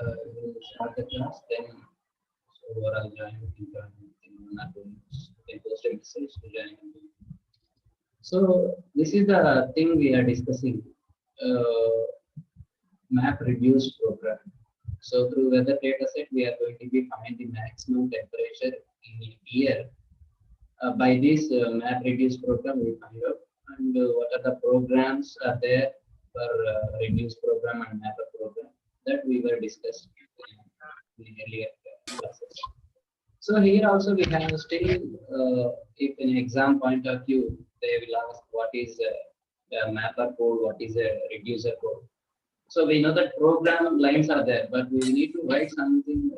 we'll start the class, then overall join, you can join, you can post a message to join. So this is the thing we are discussing, uh, map reduced program. So through weather data set, we are going to be find the maximum temperature in a year. By this map reduced program, we find out and what are the programs are there for reduced program and mapper program that we were discussed in earlier classes. So here also we have still, if in exam point of view, they will ask what is a mapper code, what is a reducer code. So we know that program lines are there, but we need to write something,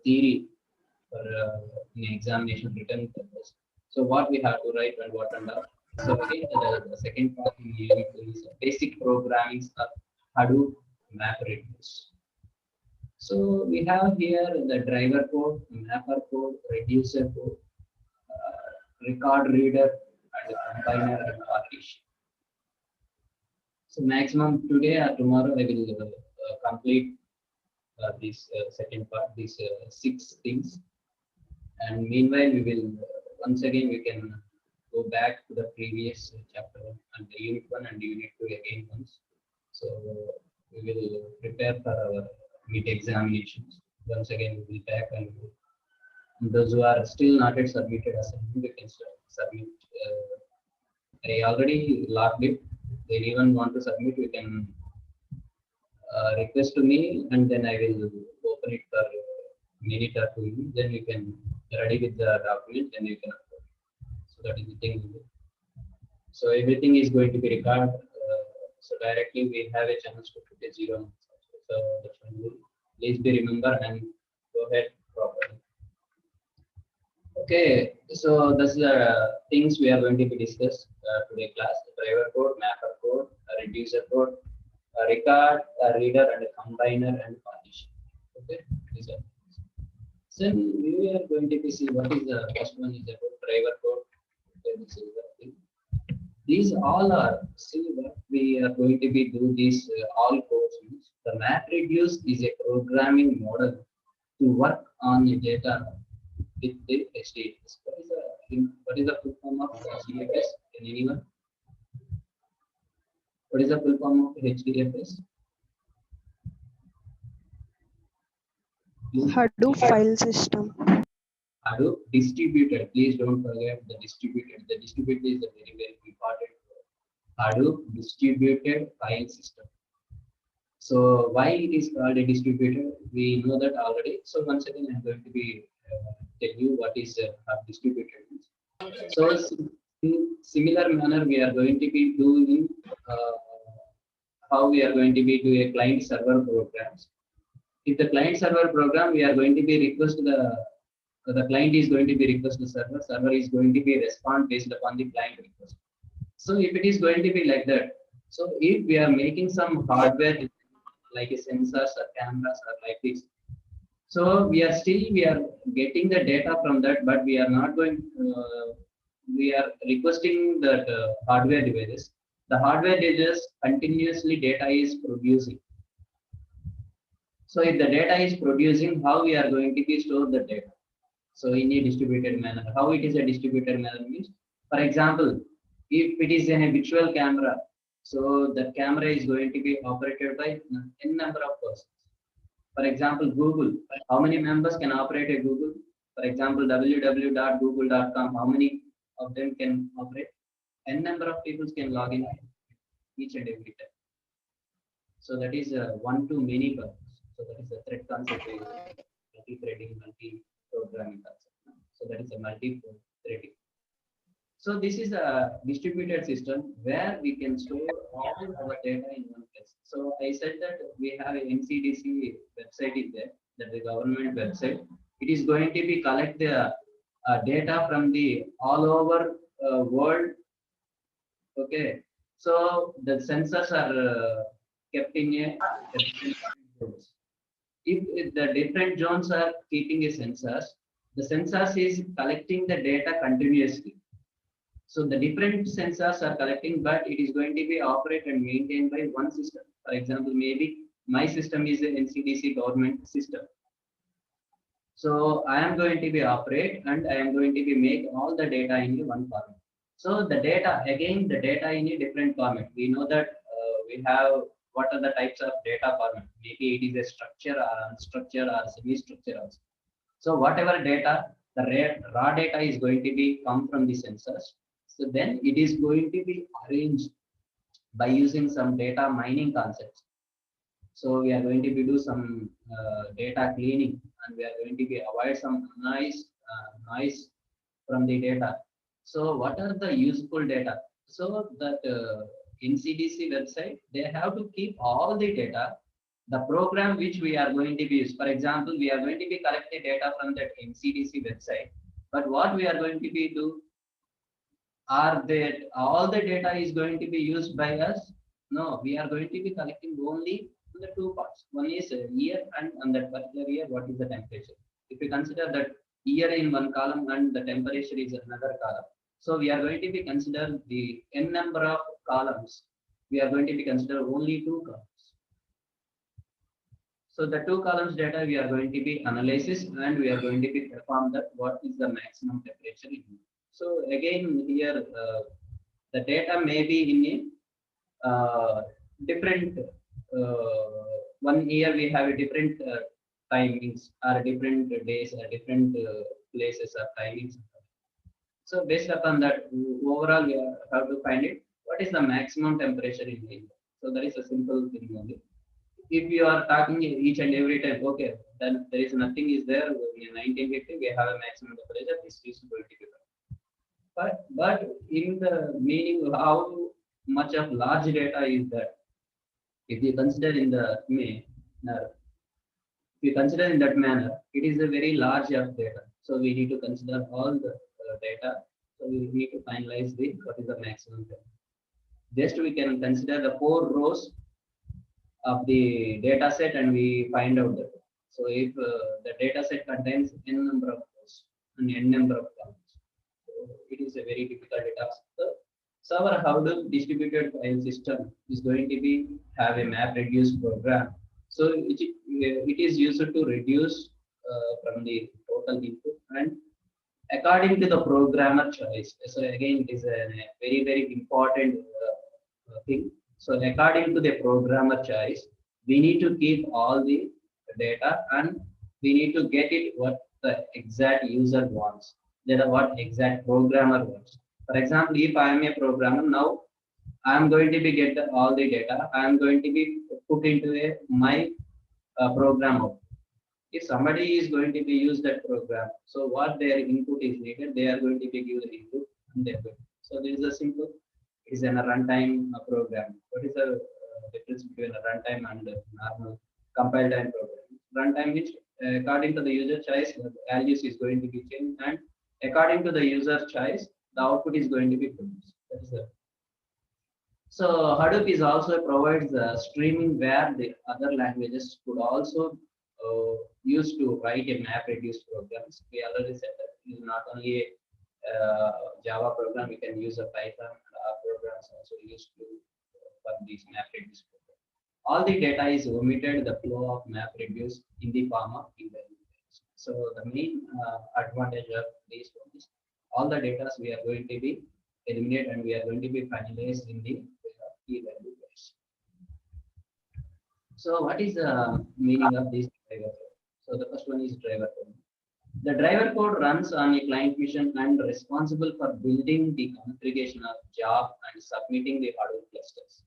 theory for in examination written purpose. So what we have to write and what and all. So again, the second part in unit is basic programming of Hadoop map reduce. So we have here the driver code, mapper code, reducer code, record reader, and combiner and partition. So maximum today or tomorrow I will complete this second part, these 6 things. And meanwhile, we will once again we can go back to the previous chapter and the unit 1 and unit 2 again once. So we will prepare for our mid examinations. Once again, we will back and those who are still not yet submitted assignment, we can submit. I already logged it. They even want to submit, we can request to me, and then I will open it for minute or 2. Then you can ready with the document, and you can upload. So that is the thing. So everything is going to be recorded. So directly we have a chance to put a 0. So that's one. Please be remember and go ahead properly. Okay, so that's the things we are going to be discussed today class: driver code, mapper code, reducer code, record, reader, and combiner and partition. Okay, these are. So we are going to be see what is the first one is about driver code. Okay, this is the thing. These all are, see what we are going to be do these all courses. The map reduce is a programming model to work on the data with the HDFS. What is the full form of HDFS? Can anyone? What is the full form of HDFS? Hadoop file system. Hadoop distributed. Please don't forget the distributed. The distributed is a very, very important word. Hadoop distributed file system. So why it is called a distributed? We know that already. So once again, I'm going to be tell you what is distributed. So in similar manner, we are going to be doing how we are going to be doing a client server programs. If the client server program, we are going to be request the client is going to be request the server. Server is going to be respond based upon the client request. So if it is going to be like that, so if we are making some hardware like a sensors or cameras or like this, so we are getting the data from that, but we are not going. We are requesting that hardware devices. The hardware devices continuously data is producing. So if the data is producing, how we are going to be store the data? So in a distributed manner. How it is a distributed manner means, for example, if it is in a virtual camera, so the camera is going to be operated by n number of persons. For example, Google, how many members can operate a Google? For example, www.google.com, how many of them can operate? N number of people can log in each and every time. So that is one to many purpose. So that is the thread concept, multi-threading, multi-programming concept. So that is a multi-threading. So this is a distributed system where we can store all our data in one place. So I said that we have a NCDC website is there, that the government website. It is going to be collect the data from the all over world. Okay, so the sensors are kept in a different zones. If the different zones are keeping a sensors, the sensors is collecting the data continuously. So the different sensors are collecting, but it is going to be operated and maintained by one system. For example, maybe my system is a NCDC government system. So I am going to be operate and I am going to be make all the data in one format. So the data, again, the data in a different format. We know that we have what are the types of data format. Maybe it is a structure or unstructured or semi-structured also. So whatever data, the raw data is going to be come from the sensors. So then it is going to be arranged by using some data mining concepts. So we are going to be do some data cleaning, and we are going to be avoid some noise from the data. So what are the useful data? So that NCDC website, they have to keep all the data, the program which we are going to be use. For example, we are going to be collecting data from that NCDC website, but what we are going to be do, are that all the data is going to be used by us? No, we are going to be collecting only the two parts. One is year, and on that particular year, what is the temperature? If we consider that year in one column and the temperature is another column, so we are going to be consider the n number of columns. We are going to be consider only two columns. So the two columns data we are going to be analysis, and we are going to be perform that what is the maximum temperature in. So again here the data may be in a different one year we have a different timings or different days or different places or timings. So based upon that, overall we have to find it what is the maximum temperature in India. So that is a simple thing only. If you are talking each and every time, okay, then there is nothing is there. In 1950 we have a maximum temperature. This is going to be. But in the meaning, how much of large data is that? If you consider in the manner, if you consider in that manner, it is a very large of data. So we need to consider all the data. So we need to finalize the what is the maximum data. Just we can consider the 4 rows of the data set and we find out that. So if the data set contains n number of rows and n number of columns, so it is a very difficult task. So our Hadoop distributed file system is going to be have a map reduce program. So it is used to reduce from the total input and according to the programmer choice. So again, it is a very important thing. So according to the programmer choice, we need to keep all the data and we need to get it what the exact user wants. That are what exact programmer wants. For example, if I am a programmer now, I am going to be get all the data. I am going to be put into my program output. If somebody is going to be use that program, so what their input is needed, they are going to be give the input and they are going. So this is a simple. It is a runtime program. What is the difference between a runtime and a normal compile time program? Runtime which according to the user choice, the values is going to be changed, and according to the user choice, the output is going to be produced. That is the. So Hadoop is also provides streaming where the other languages could also use to write a map reduce programs. We already said that it is not only a Java program, we can use a Python and our programs also used to for these map reduce programs. All the data is omitted the flow of map reduce in the form of key value. So the main advantage of these one is all the data we are going to be eliminate and we are going to be finalized in the key value base. So what is the meaning of this driver code? So the first one is driver code. The driver code runs on a client machine and responsible for building the configuration of job and submitting the Hadoop clusters.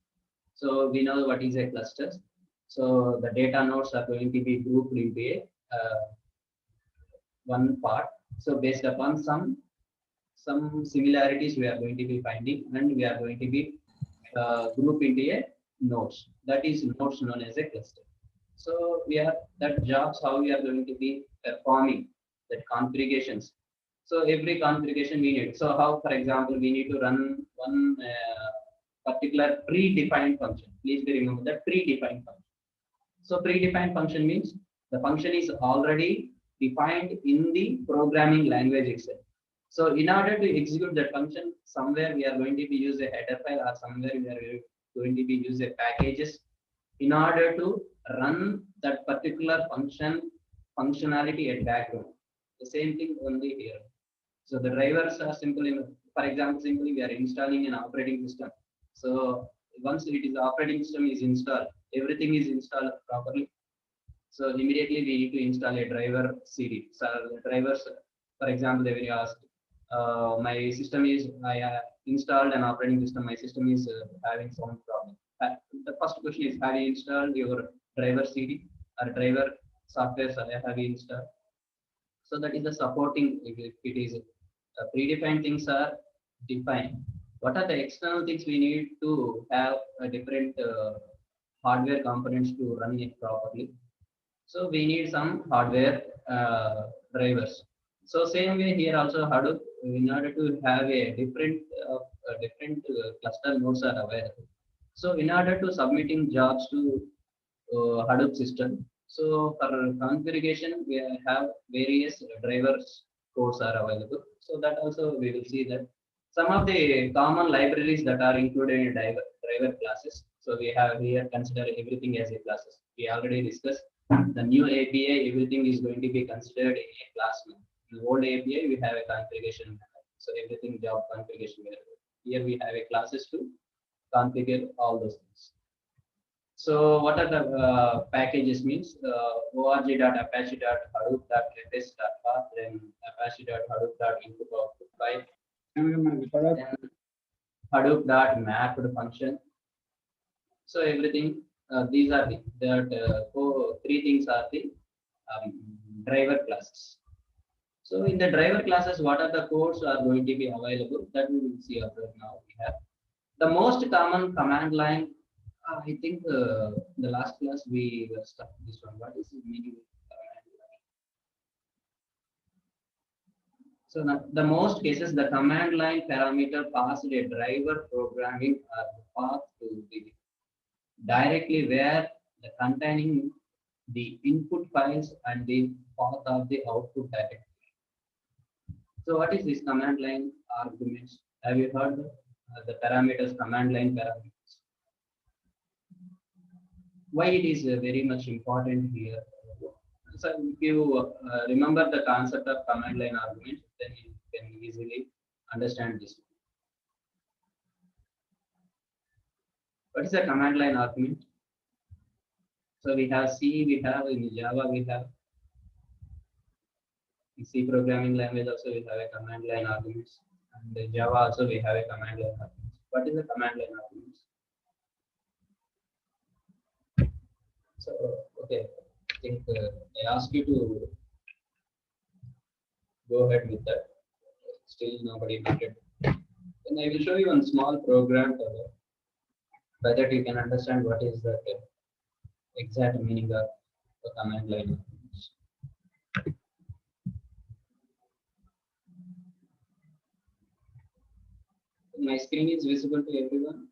So we know what is a cluster. So the data nodes are going to be grouped into a one part. So based upon some similarities we are going to be finding, and we are going to be grouped into a nodes. That is nodes known as a cluster. So we are that jobs how we are going to be performing that configurations. So every configuration we need. So how, for example, we need to run one particular predefined function. Please remember that predefined function. So predefined function means the function is already defined in the programming language itself. So in order to execute that function, somewhere we are going to be use a header file, or somewhere we are going to be use a packages in order to run that particular functionality at background. The same thing only here. So the drivers are simple. For example, simply we are installing an operating system. So once it is operating system is installed, everything is installed properly. So immediately we need to install a driver CD. So the drivers, for example, they will ask, my system is, I installed an operating system. My system is having some problem. The first question is, have you installed your driver CD or driver software? Have you installed? So that is the supporting. If it is predefined things are defined. What are the external things we need to have a different hardware components to run it properly? So we need some hardware drivers. So same way here also Hadoop, in order to have a different cluster nodes are available. So in order to submitting jobs to Hadoop system, so for configuration we have various drivers codes are available. So that also we will see that some of the common libraries that are included in driver classes. So we have here consider everything as a classes. We already discussed the new API, everything is going to be considered in a class now. In the old API, we have a configuration method. So everything job configuration variable. Here we have a classes to configure all those things. So what are the packages means? org.apache.hadoop.ls.path, then apache.hadoop.input-output file, then hadoop.mapped function. So everything, these are three things are the driver classes. So in the driver classes, what are the codes are going to be available? That we will see after now. We have the most common command line. I think the last class we were stuck this one. What is the meaning of command line? So now, the most cases, the command line parameter passed a driver programming are the path to the directly where the containing the input files and the path of the output directory. So what is this command line arguments? Have you heard the parameters, command line parameters? Why it is very much important here? So if you remember the concept of command line argument, then you can easily understand this. What is a command line argument? So we have C, we have in Java, we have in C programming language also we have a command line arguments, and in Java also we have a command line arguments. What is a command line arguments? So okay, I think I asked you to go ahead with that. Still nobody did it. Then I will show you one small program by that you can understand what is the exact meaning of the command line. My screen is visible to everyone.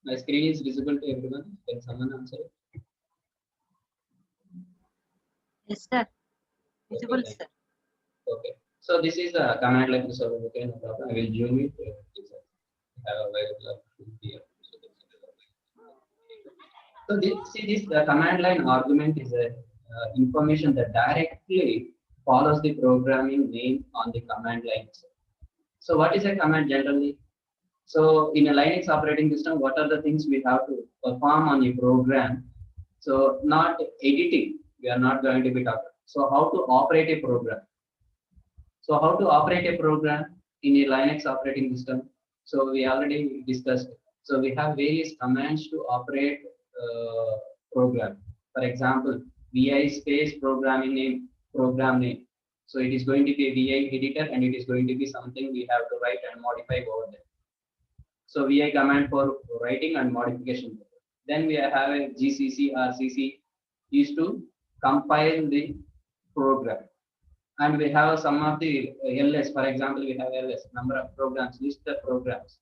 My screen is visible to everyone. Can someone answer it? Yes, sir. Visible, Okay, sir. okay. So this is the command line. So okay, no problem. I will zoom it. Have a variable here. So this, see this the command line argument is a information that directly follows the programming name on the command line. So what is a command generally? So in a Linux operating system, what are the things we have to perform on a program? So not editing, we are not going to be talking. So how to operate a program? So how to operate a program in a Linux operating system? So we already discussed. So we have various commands to operate program. For example, vi space programming name, program name. So it is going to be a vi editor, and it is going to be something we have to write and modify over there. So vi command for writing and modification. Then we have a gcc or cc is to compile the program. And we have some of the ls, for example, we have ls, number of programs, list the programs.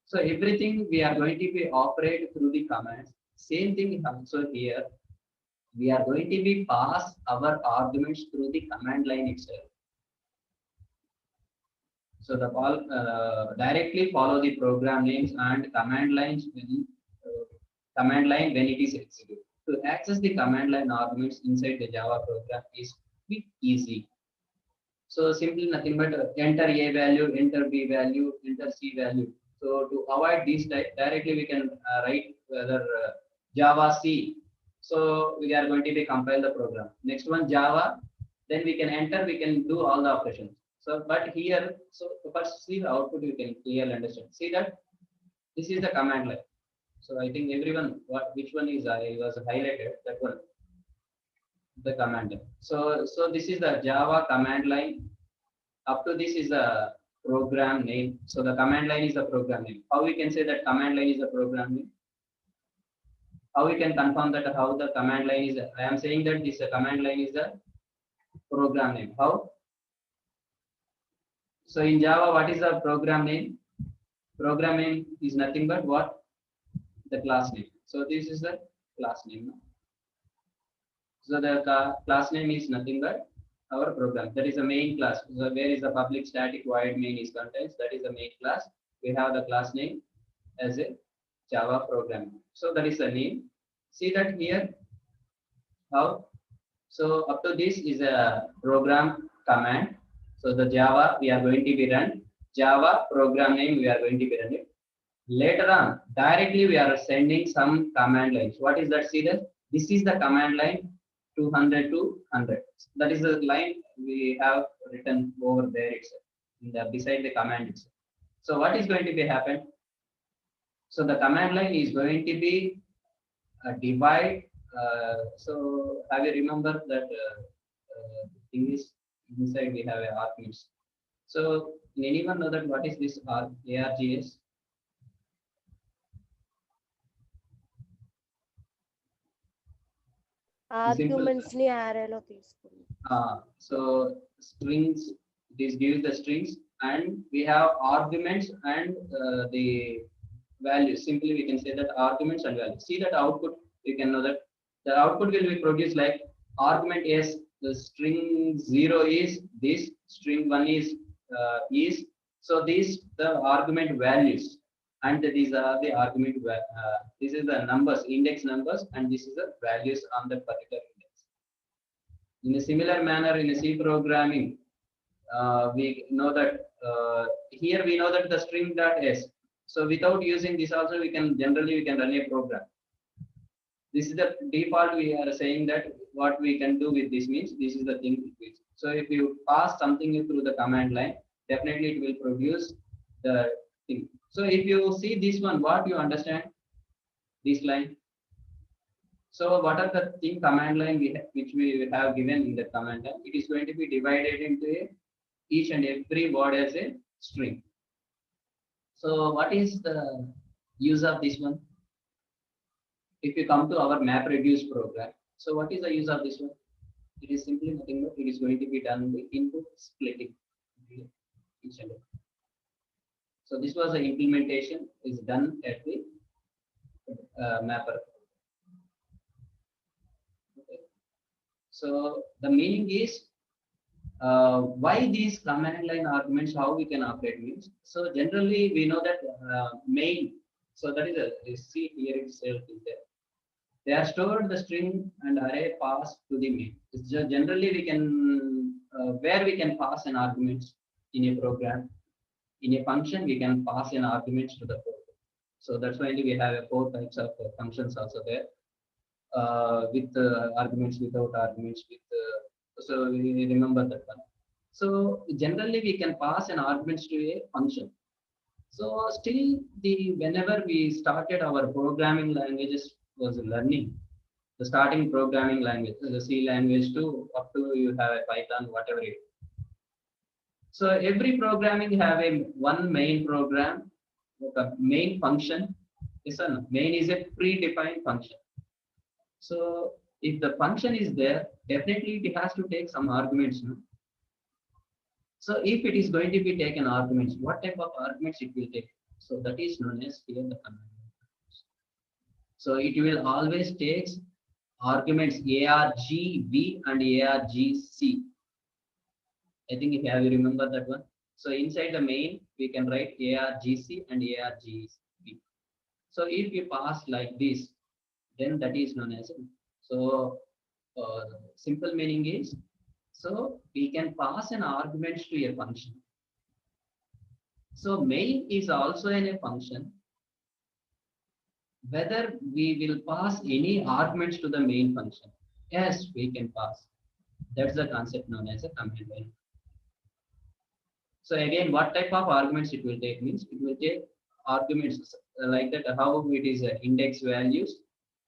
So everything we are going to be operate through the commands. Same thing also here. We are going to be pass our arguments through the command line itself. So the call directly follow the program names and command line when it is executed. To access the command line arguments inside the Java program is bit easy. So simply nothing but enter A value, enter B value, enter C value. So to avoid this type, directly we can write whether Java C. So we are going to be compile the program. Next one Java, then we can enter, we can do all the operations. So but here, so first see the output you can clearly understand. See that this is the command line. So I think everyone, which one is I was highlighted that one, the command line. So this is the Java command line. Up to this is the program name. So the command line is the program name. How we can say that command line is the program name? How we can confirm that how the command line is? I am saying that this command line is the program name. How? So in Java, what is the program name? Program name is nothing but what? The class name. So this is the class name. So the class name is nothing but our program. That is the main class. So where is the public static void main is contains? That is the main class. We have the class name as a Java program. So that is the name. See that here. How? So up to this is a program command. So the Java we are going to be run. Java program name we are going to be running. Later on, directly we are sending some command lines. What is that? See that this is the command line 200 to 100. That is the line we have written over there itself, beside the command itself. So what is going to be happen? So the command line is going to be divide. So have you remember that thing is inside we have a arguments. So anyone know that what is this ARGS? Arguments ని arrayలో తీసుకుంది. So strings, this gives the strings and we have arguments and the values. Simply we can say that arguments and values. See that output, you can know that the output will be produced like argument is the string 0 is this, string 1 is. So these the argument values and these are the argument this is the numbers, index numbers, and this is the values on that particular index. In a similar manner in a C programming, we know that here we know that the string dot s. So without using this also we can generally we can run a program. This is the default. We are saying that what we can do with this means this is the thing. So if you pass something through the command line, definitely it will produce the thing. So if you see this one, what you understand this line? So what are the thing command line which we have given in the command line? It is going to be divided into each and every word as a string. So what is the use of this one? If you come to our map reduce program, so what is the use of this one? It is simply nothing but it is going to be done with input splitting each and every. So this was the implementation is done at the mapper. Okay. So the meaning is why these command line arguments, how we can operate means. So generally we know that main. So that is a see here itself is there. They are stored the string and array pass to the main. It's just generally we can where we can pass an argument in a program. In a function, we can pass in arguments to the program. So that's why we have 4 types of functions also there, with arguments, without arguments, with. So we remember that one. So generally we can pass an arguments to a function. So still whenever we started our programming languages was learning, the starting programming language, the C language to up to you have a Python, whatever it is. So every programming have a one main program, a main function. Main is a predefined function. So if the function is there, definitely it has to take some arguments. No? So if it is going to be taken arguments, what type of arguments it will take? So that is known as here the command. So it will always take arguments argv and argc. I think if you remember that one. So inside the main, we can write argc and argc. So if you pass like this, then that is known as so simple meaning is, so we can pass an argument to a function. So main is also in a function. Whether we will pass any arguments to the main function, yes, we can pass. That's the concept known as a command line. So again, what type of arguments it will take means it will take arguments like that, how it is index values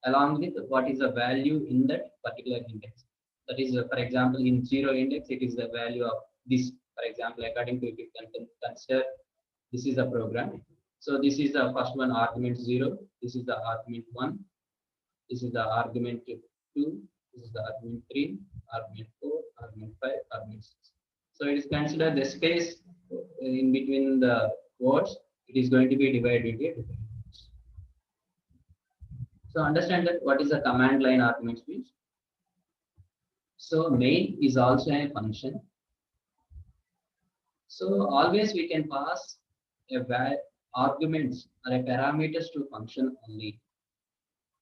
along with what is the value in that particular index. That is, for example, in zero index, it is the value of this. For example, according to if you can consider this is the program. So this is the first one, argument 0. This is the argument 1. This is the argument 2. This is the argument 3, argument 4, argument 5, argument 6. So it is considered the space in between the words. It is going to be divided into different words. So understand that what is the command line argument means. So main is also a function. So always we can pass a arguments or a parameters to function only.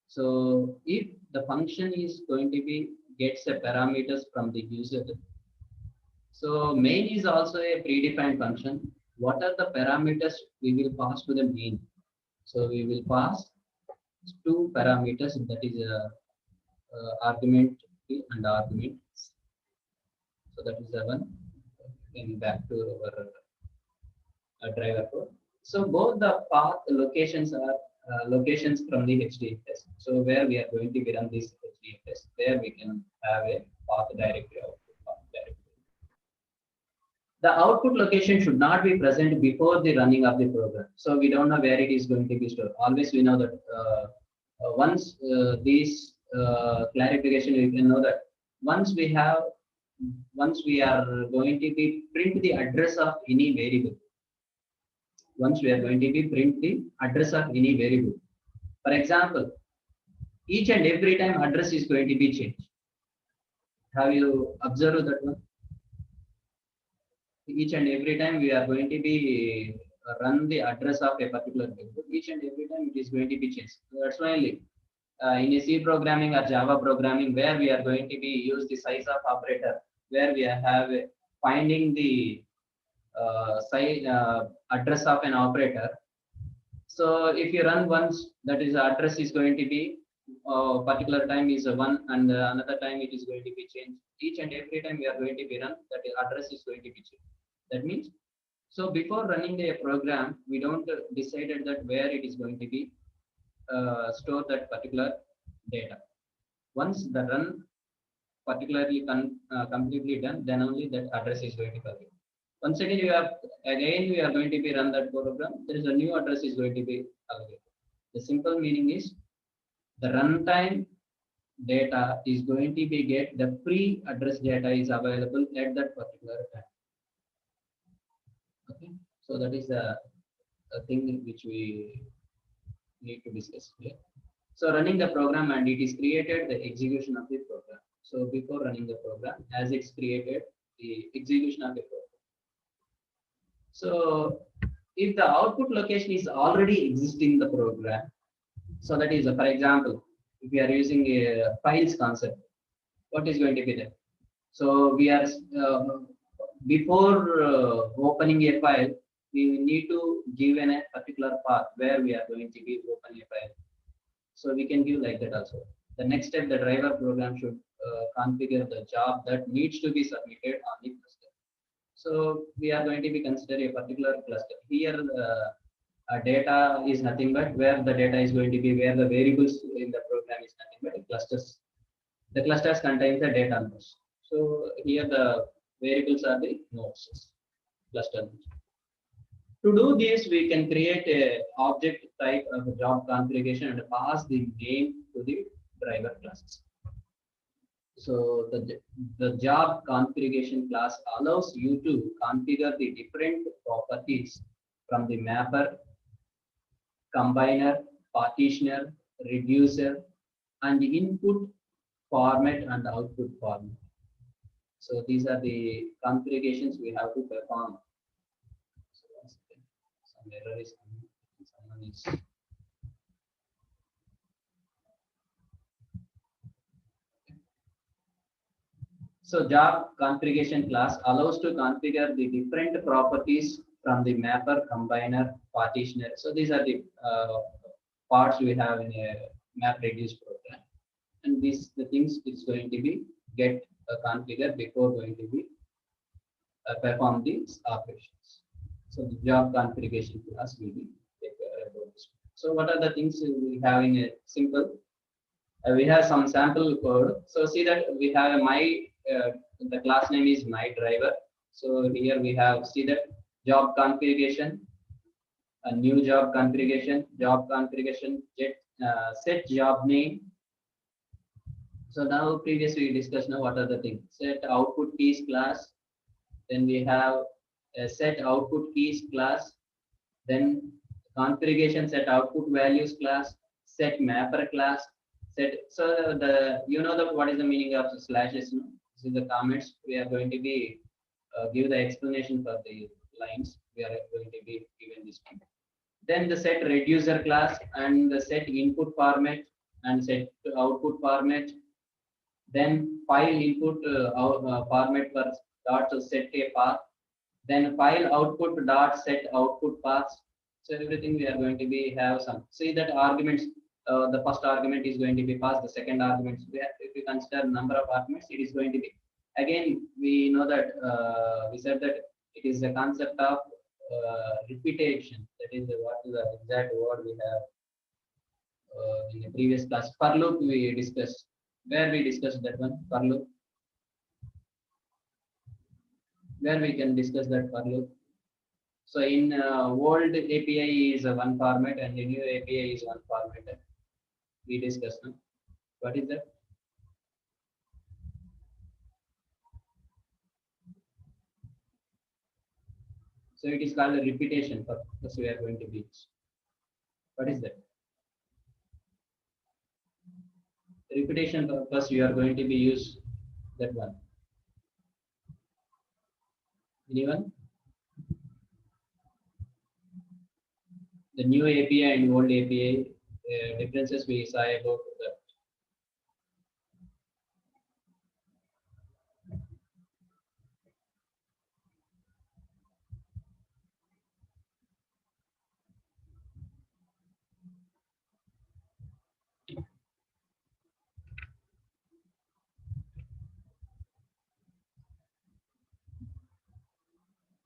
So if the function is going to be gets a parameters from the user, so main is also a predefined function. What are the parameters we will pass to the main? So we will pass two parameters, that is argument and argument. So that is the one. Then back to our driver code. So both the path locations are locations from the HDFS. So where we are going to be run this HDFS, there we can have a path directory, output path directory. The output location should not be present before the running of the program. So we don't know where it is going to be stored. Always we know that once these clarification, we can know that once we are going to be print the address of any variable. Once we are going to be print the address of any variable. For example, each and every time address is going to be changed. Have you observed that one? Each and every time we are going to be run the address of a particular variable. Each and every time it is going to be changed. So that's why in a C programming or Java programming, where we are going to be use the size of operator, where we have finding the size address of an operator. So if you run once, that is address is going to be particular time is 1 and another time it is going to be changed. Each and every time we are going to be run, that address is going to be changed. That means, so before running a program, we don't decided that where it is going to be store that particular data. Once the run particularly completely done, then only that address is going to be. Once again, we are going to be run that program. There is a new address is going to be available. The simple meaning is the runtime data is going to be get the pre-address data is available at that particular time. Okay, so that is the thing which we need to discuss here. So running the program and it is created the execution of the program. So before running the program, as it's created the execution of the program. So if the output location is already existing in the program, so that is, for example, if we are using a files concept, what is going to be there? So we are before opening a file, we need to give a particular path where we are going to be open a file. So we can give like that also. The next step, the driver program should configure the job that needs to be submitted on the cluster. So we are going to be consider a particular cluster. Here data is nothing but where the data is going to be, where the variables in the program is nothing but clusters. The clusters contain the data nodes. So here the variables are the nodes, cluster nodes. To do this, we can create a object type of a job configuration and pass the name to the driver classes. So the job configuration class allows you to configure the different properties from the mapper, combiner, partitioner, reducer, and the input format and output format. So these are the configurations we have to perform Some error is coming. Someone is. So job configuration class allows to configure the different properties from the mapper, combiner, partitioner. So these are the parts we have in a map reduce program. And these the things is going to be get configured before going to be perform these operations. So the job configuration class will be take care about this. So what are the things we have in a simple? We have some sample code. So see that we have the class name is my driver. So here we have see that job configuration, a new job configuration, set job name. So now previously we discussed now what are the things. Set output keys class. Then we have a set output keys class. Then configuration set output values class, set mapper class, set. So the what is the meaning of slashes? No? This is the comments we are going to be give the explanation for the lines. We are going to be given this one. Then the set reducer class and the set input format and set output format. Then file input format for dot to set a path. Then file output dot set output paths. So everything we are going to be have some. See that arguments. The first argument is going to be passed. The second argument, if we consider number of arguments, it is going to be. Again, we know that we said that it is the concept of repetition. That is what is the exact word we have in the previous class. For loop we discussed. Where we discussed that one for loop. Where we can discuss that for loop. So in old API is one format and the new API is one format. We discussed now. What is that? So it is called a repetition purpose we are going to be. What is that? Repetition purpose we are going to be use that one. Anyone? The new API and old API differences we saw about that.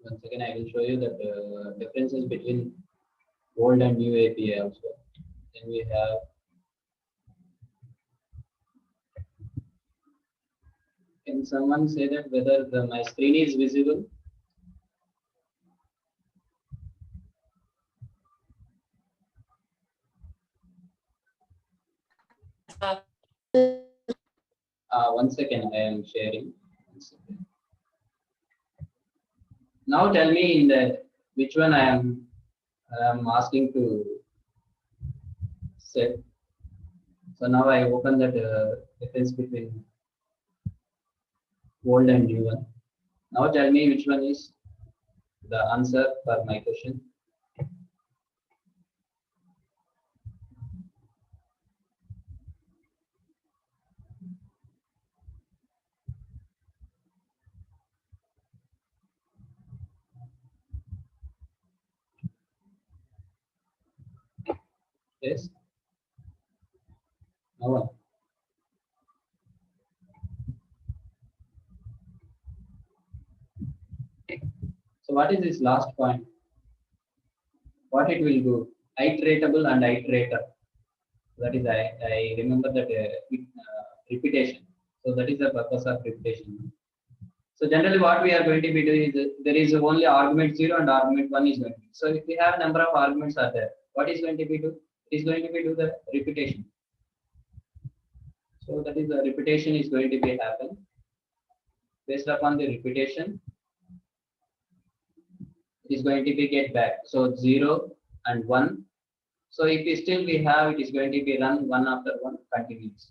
Once again, I will show you the differences between old and new API also. Then we have can someone say that whether my screen is visible? One second, I am sharing. Now tell me in the which one I am asking to set. So now I open that difference between old and new one. Now tell me which one is the answer for my question. Yes. No one. So what is this last point? What it will do? Iteratable and iterator. That is I remember that repetition. So that is the purpose of repetition. So generally what we are going to be doing is there is only argument 0 and argument 1 is going to be. So if we have number of arguments are there, what is going to be do? It is going to be do the repetition. So that is the repetition is going to be happen. Based upon the repetition, it is going to be get back. So 0 and 1. So if we still we have, it is going to be run one after one continuous.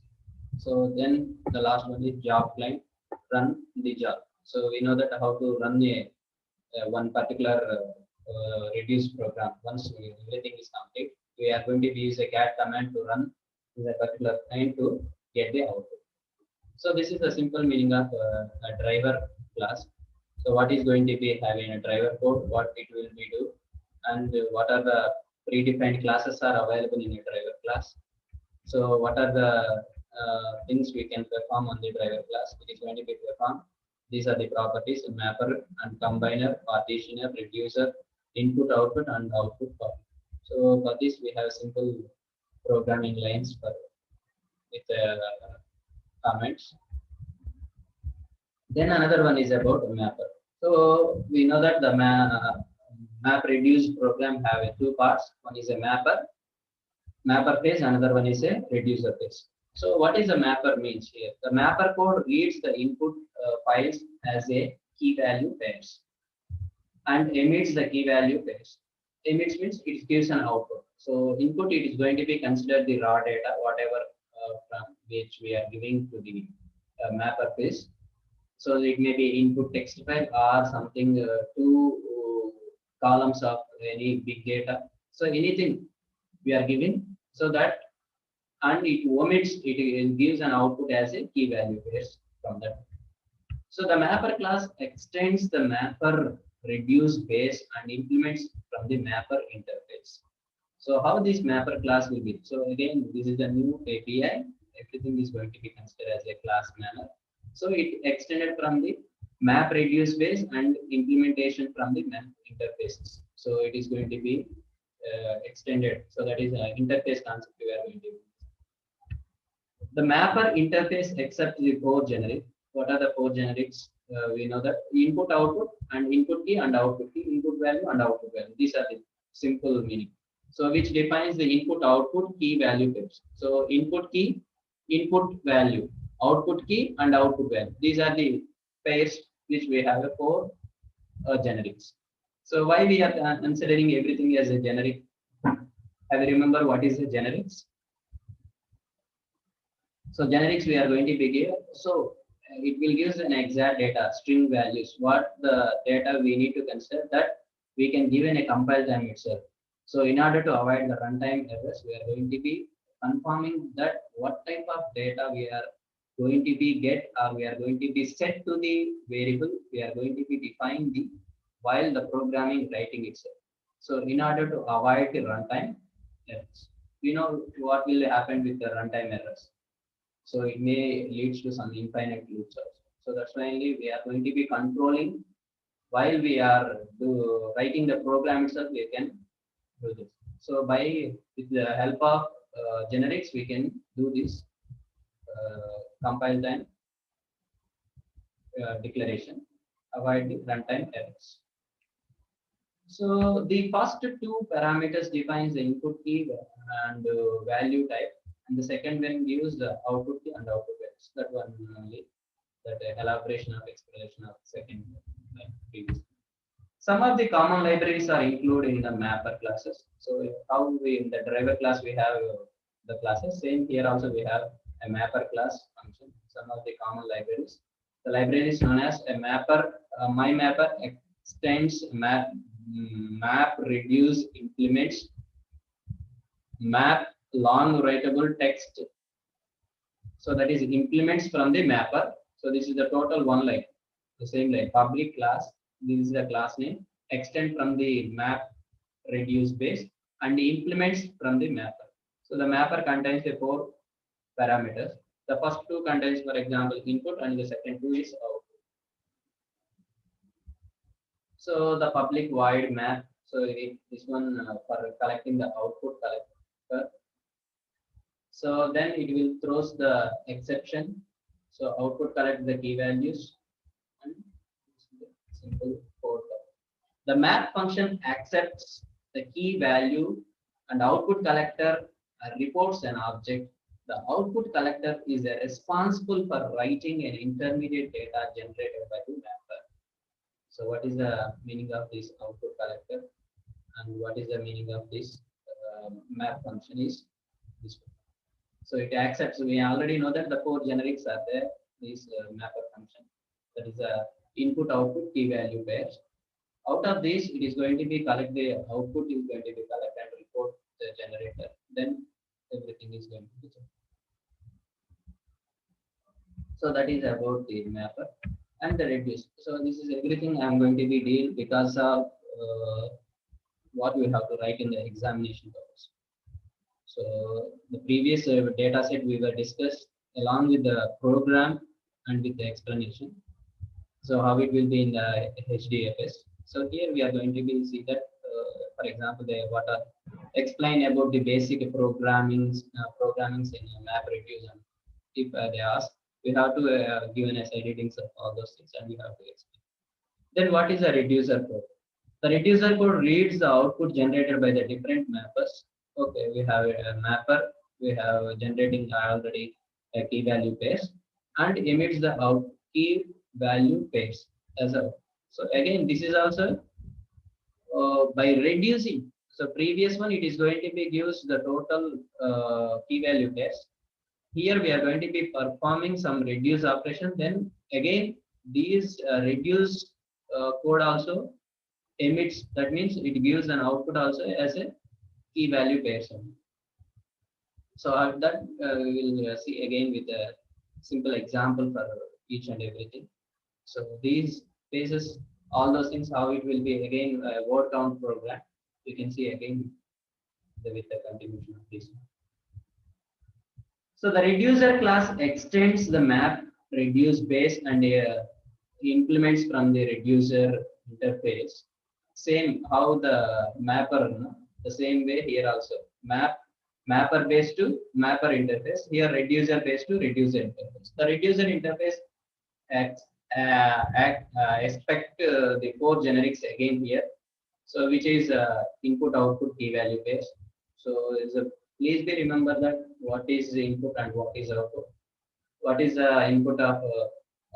So then the last one is job client, run the job. So we know that how to run one particular reduce program. Once everything is complete, we are going to use a cat command to run the particular line to get the output. So this is the simple meaning of a driver class. So what is going to be having a driver code, what it will be do, and what are the predefined classes are available in a driver class. So what are the things we can perform on the driver class? It is going to be performed. These are the properties: mapper and combiner, partitioner, reducer, input, output, and output copy. So for this we have simple programming lines for with comments. Then another one is about mapper. So we know that the map reduce program have two parts. One is a mapper phase, another one is a reducer phase. So what is a mapper means here? The mapper code reads the input files as a key value pairs and emits the key value pairs. Emits means it gives an output. So input, it is going to be considered the raw data, whatever from which we are giving to the mapper phase. So it may be input text file or something, two columns of any big data. So anything we are giving, so that, and it omits, it gives an output as a key value pairs from that. So the mapper class extends the mapper reduce base and implements from the mapper interface. So how this mapper class will be? So again, this is a new API. Everything is going to be considered as a class manner. So it extended from the map reduce base and implementation from the map interfaces. So it is going to be extended. So that is an interface concept we are going to use. The mapper interface accepts the four generic. What are the four generics? We know that input output and input key and output key, input value and output value. These are the simple meaning. So which defines the input output key value pairs. So input key, input value, output key and output value. These are the pairs which we have for generics. So why we are considering everything as a generic? Have you remember what is the generics? So generics we are going to be here. So it will give us an exact data, string values, what the data we need to consider that we can give in a compile time itself. So in order to avoid the runtime errors, we are going to be confirming that what type of data we are going to be get, or we are going to be set to the variable we are going to be defining the while the programming writing itself. So in order to avoid the runtime errors, we know what will happen with the runtime errors. So it may leads to some infinite loops also. So that's why we are going to be controlling while we are writing the program itself, we can do this. So with the help of generics, we can do this compile time declaration, avoid the runtime errors. So the first two parameters defines the input key and value type, and the second one gives the output key and output values. That one only, that elaboration of explanation of second previous. Some of the common libraries are included in the mapper classes. So how we in the driver class we have the classes. Same here also we have a mapper class function. Some of the common libraries. The library is known as a mapper. My mapper extends map reduce implements map long writable text. So that is implements from the mapper. So this is the total one line. The same line public class. This is the class name. Extend from the map reduce base and implements from the mapper. So the mapper contains the four parameters. The first two contains, for example, input, and the second two is output. So the public void map. So this one for collecting the output collector. So then it will throws the exception. So output collect the key values. And simple code. The map function accepts the key value and output collector reports an object. The output collector is responsible for writing an intermediate data generated by the mapper. So what is the meaning of this output collector and what is the meaning of this map function is this one. So it accepts, we already know that the four generics are there, this mapper function. That is a input output key value pairs. Out of this, it is going to be collect the output is going to be collect and report the generator. Then everything is going to be checked. So that is about the mapper and the reduce. So this is everything I'm going to be deal because of what we have to write in the examination purpose. So the previous data set we were discussed along with the program and with the explanation. So how it will be in the HDFS. So here we are going to be see that, for example, what are explain about the basic programmings in map reduce, and if they ask, we have to give an essay readings of all those things and we have to explain. Then what is a reducer code? The reducer code reads the output generated by the different mappers. Okay, we have a mapper, we have generating already a key value pairs and emits the out key value pairs as a. So again, this is also by reducing. So previous one, it is going to be gives the total key value pairs. Here we are going to be performing some reduce operation. Then again, these reduce code also emits. That means it gives an output also as a key value pairs. So that we will see again with a simple example for each and everything. So these phases, all those things, how it will be again a word count program. You can see again with the contribution of this. So the reducer class extends the map reduce base and implements from the reducer interface. Same how the mapper, the same way here also mapper base to mapper interface. Here reducer base to reducer interface. The reducer interface expect the 4 generics again here. So which is input output key value base. So please be remember that what is the input and what is output. What is the input of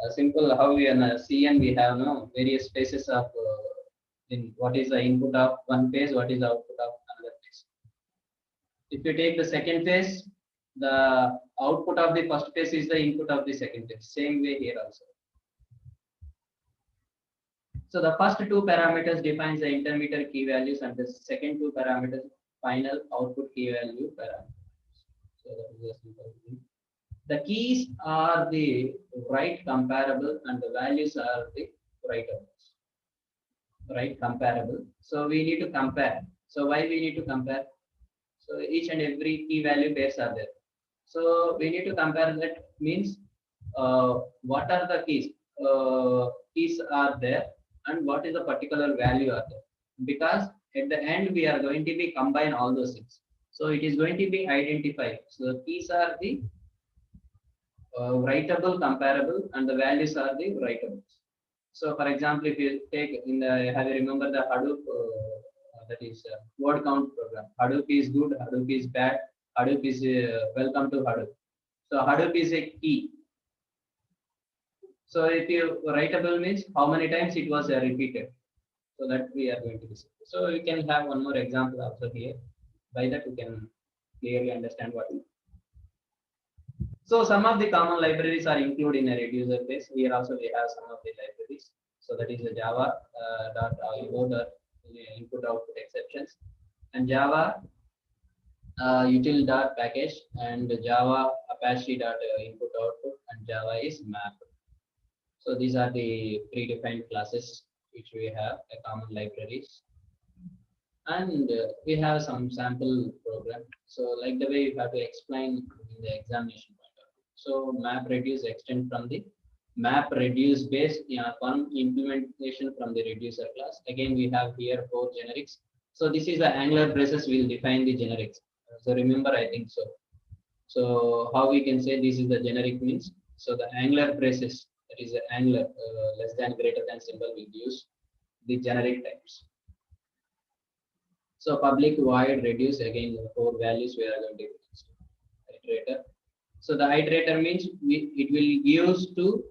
simple how we in CN we have various phases of in what is the input of one phase, what is the output of another phase. If you take the second phase, the output of the first phase is the input of the second phase. Same way here also. So the first 2 parameters defines the intermediate key values and the second 2 parameters final output key value parameters. So that is a simple thing. The keys are the right comparable and the values are the writeables. Right comparable. So we need to compare. So why we need to compare? So each and every key value pairs are there. So we need to compare. That means what are the keys? Keys are there and what is the particular value are there. Because at the end we are going to be combine all those things. So it is going to be identified. So the keys are the writable, comparable, and the values are the writables. So for example, if you take in the, have you remember the Hadoop, that is word count program. Hadoop is good, Hadoop is bad, Hadoop is welcome to Hadoop. So Hadoop is a key. So if you writable means how many times it was repeated. So that we are going to see. So we can have one more example also here. By that you can clearly understand what. So some of the common libraries are included in a reducer base. Here also we have some of the libraries. So that is the Java input output exceptions, and Java util package, and Java Apache input output, and Java is map. So these are the predefined classes which we have a common libraries, and we have some sample program. So like the way you have to explain in the examination. So map reduce extend from the map reduce base one implementation from the reducer class. Again, we have here 4 generics. So this is the Angular braces will define the generics. So remember, I think so. So how we can say this is the generic means. So the Angular braces, that is the Angular less than greater than symbol, will use the generic types. So public void reduce, again 4 values we are going to use iterator. So the iterator means it will use to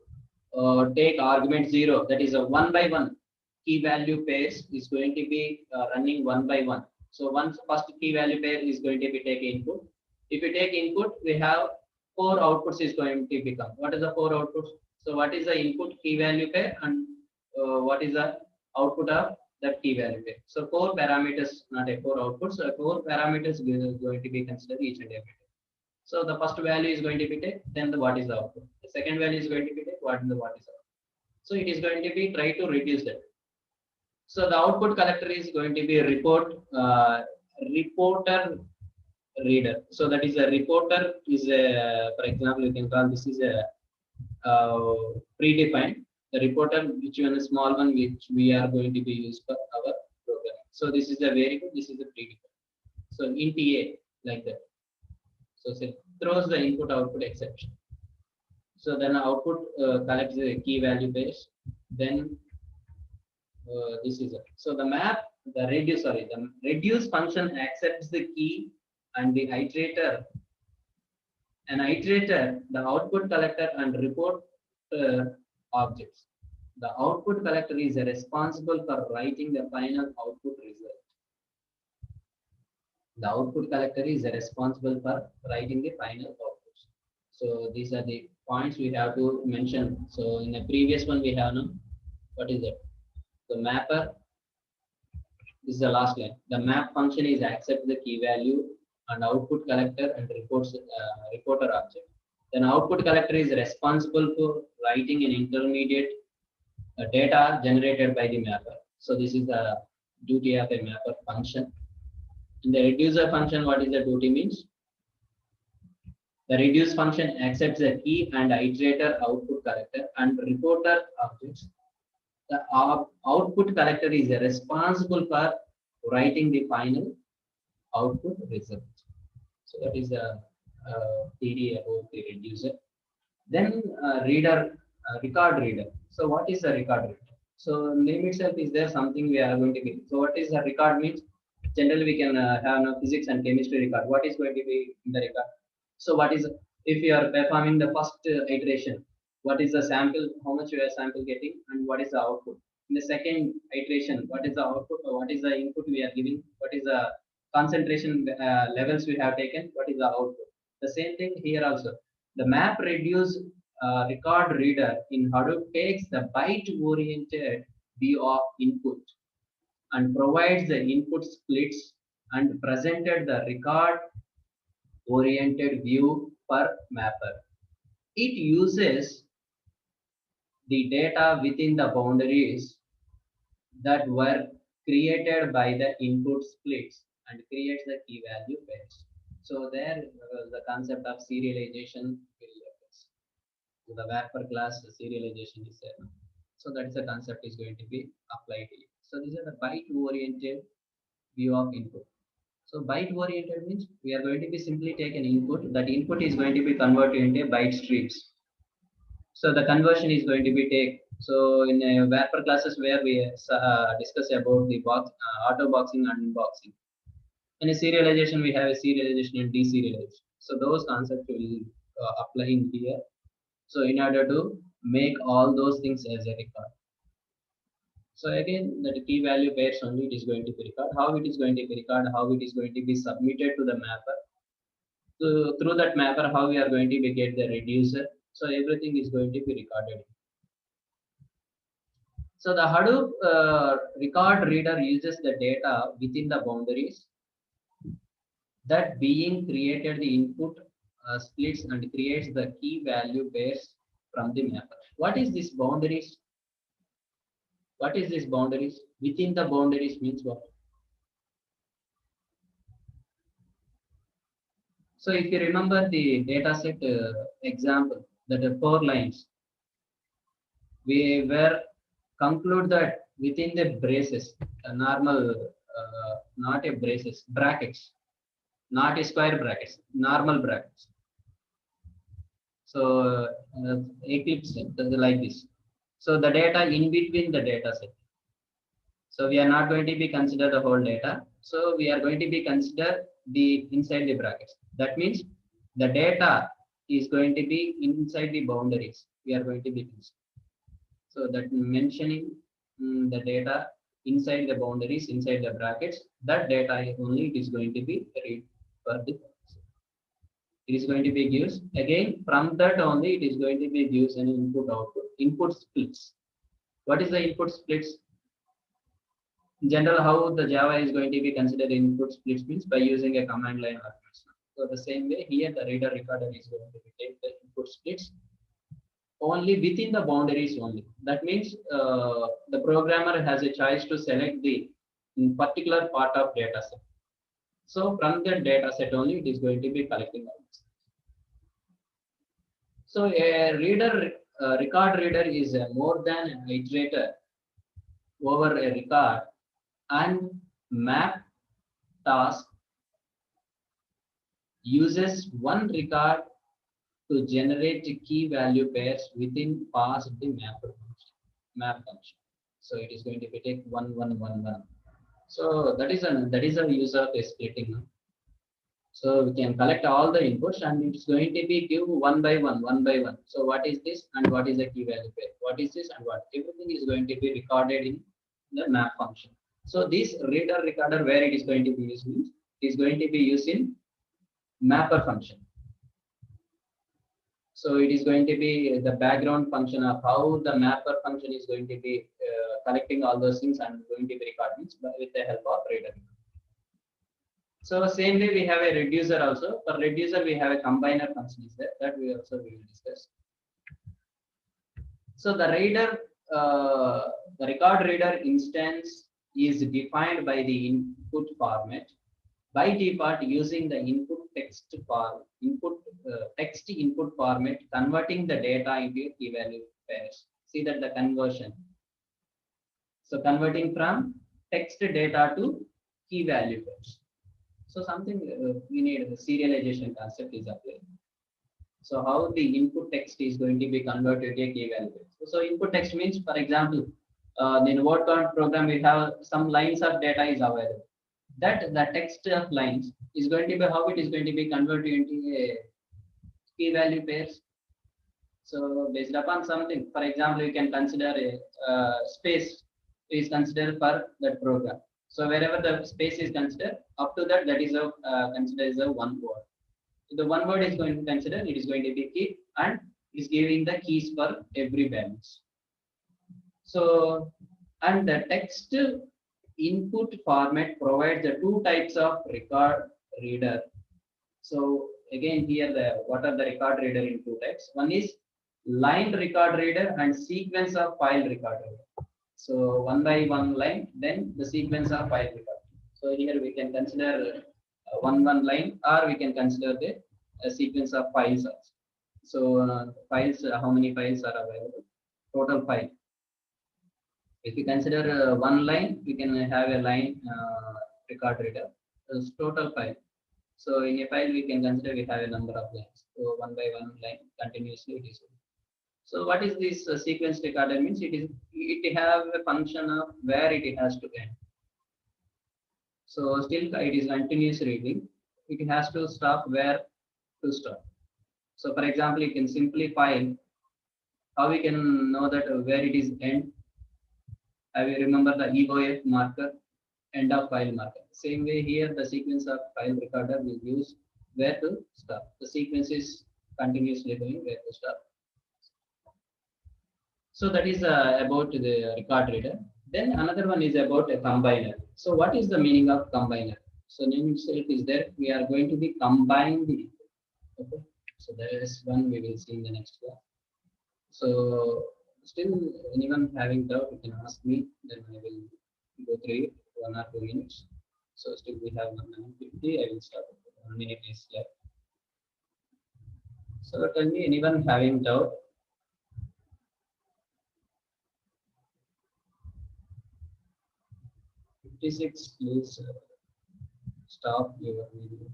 take argument 0, that is a 1 by 1 key value pairs is going to be running 1 by 1. So once first key value pair is going to be take input. If you take input, we have 4 outputs is going to become. What is the 4 outputs? So what is the input key value pair and what is the output of that key value pair. So 4 parameters, not a 4 outputs. So 4 parameters is going to be considered each and every time. So the first value is going to be take, then the what is the output. The second value is going to be take, what is the what is the output. So it is going to be try to reduce that. So the output collector is going to be a reporter reader. So that is a reporter is a, for example, you can call this is a predefined. The reporter, which one a small one, which we are going to be used for our program. So this is a variable. This is a predefined. So int a like that. So say throws the input output exception. So then output collects the key value base. Then this is it. So the map, the reduce function accepts the key and the iterator, the output collector and report objects. The output collector is responsible for writing the final output result. The output collector is responsible for writing the final outputs. So these are the points we have to mention. So in the previous one we have no, what is it? The mapper, this is the last line. The map function is accept the key value and output collector and reporter object. Then output collector is responsible for writing an intermediate data generated by the mapper. So this is the duty of a mapper function. In the reducer function, what is the duty means? The reduce function accepts the key and iterator output collector and reporter objects. The output collector is responsible for writing the final output result. So that is a theory about the reducer. Then record reader. So what is a record reader? So name itself is there something we are going to be. So what is a record means? Generally we can have no physics and chemistry record. What is going to be in the record? So what is, if you are performing the first iteration, what is the sample, how much you are sample getting, and what is the output? In the second iteration, what is the output or what is the input we are giving? What is the concentration levels we have taken? What is the output? The same thing here also. The map reduce record reader in Hadoop takes the byte-oriented view of input and provides the input splits and presented the record-oriented view per mapper. It uses the data within the boundaries that were created by the input splits and creates the key value pairs. So there the concept of serialization will address. So the wrapper class the serialization is there. So that is the concept is going to be applied here. So these are the byte-oriented view of input. So byte-oriented means we are going to be simply take an input. That input is going to be converted into byte streams. So the conversion is going to be take. So in a wrapper classes where we discuss about the box, auto boxing and unboxing. In a serialization, we have a serialization and deserialization. So those concepts will apply in here. So in order to make all those things as a record. So again, the key value pairs only it is going to be record. How it is going to be record, how it is going to be submitted to the mapper. So through that mapper, how we are going to be get the reducer. So everything is going to be recorded. So the Hadoop record reader uses the data within the boundaries that being created the input splits and creates the key value pairs from the mapper. What is this boundaries? What is this boundaries? Within the boundaries means what? So if you remember the dataset example, that are 4 lines, we were conclude that within the braces, normal, not a braces, brackets, not a square brackets, normal brackets. So Eclipse like this. So the data in between the data set. So we are not going to be consider the whole data. So we are going to be consider the inside the brackets. That means the data is going to be inside the boundaries. We are going to be consider. So that mentioning the data inside the boundaries, inside the brackets, that data only it is going to be read for the. It is going to be gives again from that only it is going to be gives an input output. Input splits. What is the input splits? In general, how the Java is going to be considered input splits means by using a command line arguments. So the same way here, the reader recorder is going to be take the input splits only within the boundaries only. That means the programmer has a choice to select the particular part of data set. So from the data set only, it is going to be collecting all this. So a record reader is more than an iterator over a record and map task uses one record to generate key value pairs within past the map function. So it is going to be take 1111. So that is a use of a splitting. So we can collect all the inputs and it's going to be give one by one. So what is this and what is the key value pair? What is this and what? Everything is going to be recorded in the map function. So this reader recorder where it is going to be used means is going to be used in mapper function. So it is going to be the background function of how the mapper function is going to be collecting all those things and going to be recording with the help of reader. So same way we have a reducer also. For reducer we have a combiner function is there that we also will discuss. So the the record reader instance is defined by the input format by default using the text input format, converting the data into key value pairs. See that the conversion. So converting from text data to key value pairs. So something we need the serialization concept is applied. So how the input text is going to be converted to a key value. So input text means, for example, in Word program we have some lines of data is available. That the text of lines is going to be how it is going to be converted into a key value pairs. So based upon something, for example, you can consider a space is considered for that program. So wherever the space is considered, up to that, that is a considered as a one word. So the one word is going to consider it is going to be key and is giving the keys for every values. So and the text input format provides the two types of record reader. So again here what are the record reader in two types? One is line record reader and sequence of file record reader. So one by one line, then the sequence of file record. So here we can consider one line, or we can consider the sequence of files also. So files, how many files are available? Total file. If you consider one line, we can have a line record reader. It's total file. So in a file, we can consider we have a number of lines. So one by one line continuously it is. So what is this sequence recorder means? It have a function of where it has to end. So still it is continuous reading. It has to stop where to stop. So for example, you can simplify how we can know that where it is end. I will remember the EOF marker, end of file marker. Same way here, the sequence of file recorder will use where to stop. The sequence is continuously going where to stop. So that is about the record reader. Then another one is about a combiner. So what is the meaning of combiner? So name itself is there. We are going to be combine the. Okay. So there is one we will see in the next class. So still anyone having doubt, you can ask me. Then I will go through it 1 or 2 minutes. So still we have 1 minute 50. I will stop. 1 minute is left. So tell me anyone having doubt. Please stop your video.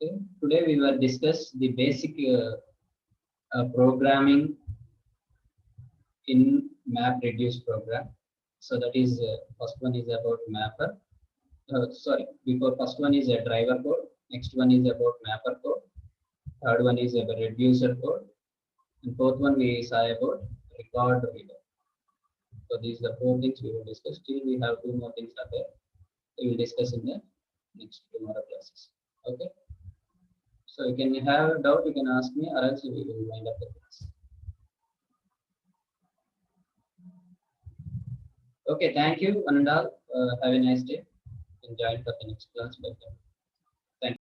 Okay. Today we will discuss the basic programming in MapReduce program. So that is first one is about mapper. Sorry, before first one is a driver code. Next one is about mapper code. Third one is about reducer code. And fourth one we saw about record reader. So these are the four things we will discuss. Still, we have two more things are there. We will discuss in the next tomorrow classes. Okay. So you can have a doubt, you can ask me, or else we will wind up the class. Okay, thank you, one and all. Have a nice day. Enjoy for the next class. Bye.